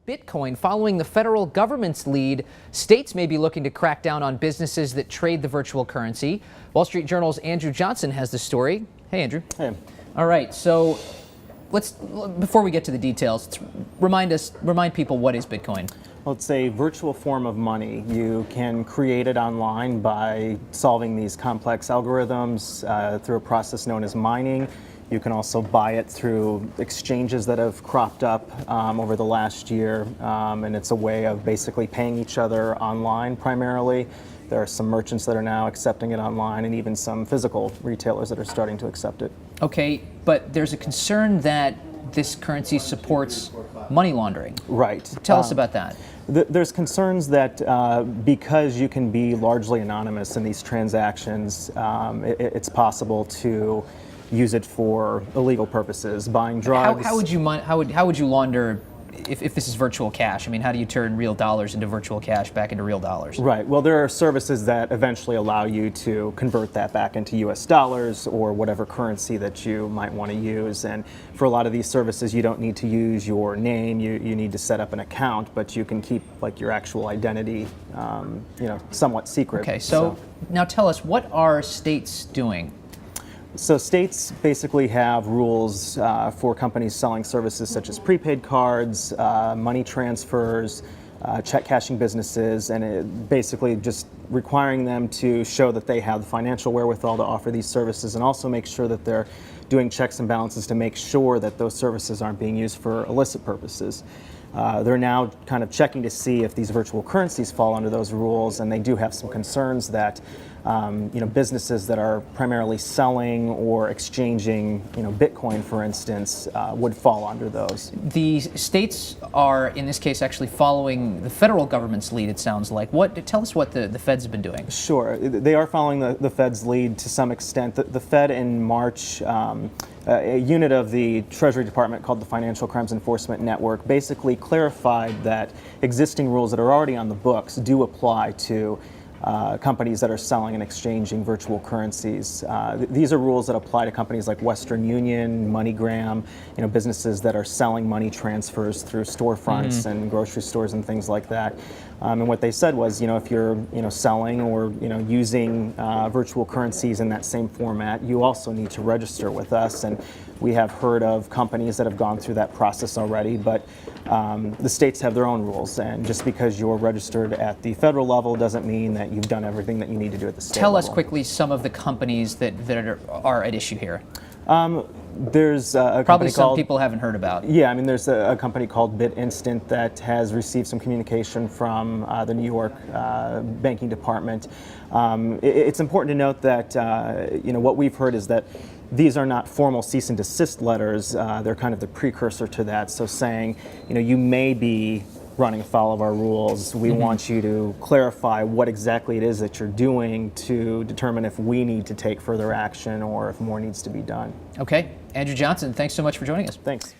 Bitcoin following the federal government's lead. States may be looking to crack down on businesses that trade the virtual currency. Wall Street Journal's Andrew Johnson has the story. Hey, Andrew. Hey. All right, so before we get to the details, remind people, what is Bitcoin? Well, it's a virtual form of money. You can create it online by solving these complex algorithms through a process known as mining. You can also buy it through exchanges that have cropped up over the last year, and it's a way of basically paying each other online primarily. There are some merchants that are now accepting it online, and even some physical retailers that are starting to accept it. Okay, but there's a concern that this currency supports money laundering. Right. Tell us about that. There's concerns that because you can be largely anonymous in these transactions, it's possible to use it for illegal purposes, buying drugs. How would you launder if this is virtual cash? I mean, how do you turn real dollars into virtual cash back into real dollars? Right. Well, there are services that eventually allow you to convert that back into US dollars or whatever currency that you might want to use. And for a lot of these services, you don't need to use your name. You need to set up an account, but you can keep like your actual identity, somewhat secret. Okay. So now tell us, what are states doing? So states basically have rules for companies selling services such as prepaid cards, money transfers, check cashing businesses, and it basically just requiring them to show that they have the financial wherewithal to offer these services, and also make sure that they're doing checks and balances to make sure that those services aren't being used for illicit purposes. They're now kind of checking to see if these virtual currencies fall under those rules, and they do have some concerns that businesses that are primarily selling or exchanging Bitcoin, for instance, would fall under those. The states are, in this case, actually following the federal government's lead, it sounds like. Tell us what the feds have been doing. Sure. They are following the Fed's lead to some extent. The Fed in March, a unit of the Treasury Department called the Financial Crimes Enforcement Network, basically clarified that existing rules that are already on the books do apply to companies that are selling and exchanging virtual currencies. These are rules that apply to companies like Western Union, MoneyGram, businesses that are selling money transfers through storefronts and grocery stores and things like that. And what they said was, if you're selling or using virtual currencies in that same format, you also need to register with us. And we have heard of companies that have gone through that process already, but the states have their own rules, and just because you're registered at the federal level doesn't mean that you've done everything that you need to do at the state level. Tell us quickly some of the companies that are at issue here. There's a Probably company some called, people haven't heard about. Yeah, I mean, there's a company called BitInstant that has received some communication from the New York banking department. It's important to note that what we've heard is that these are not formal cease and desist letters. They're kind of the precursor to that. So saying, you may be running afoul of our rules. We want you to clarify what exactly it is that you're doing to determine if we need to take further action or if more needs to be done. Okay. Andrew Johnson, thanks so much for joining us. Thanks.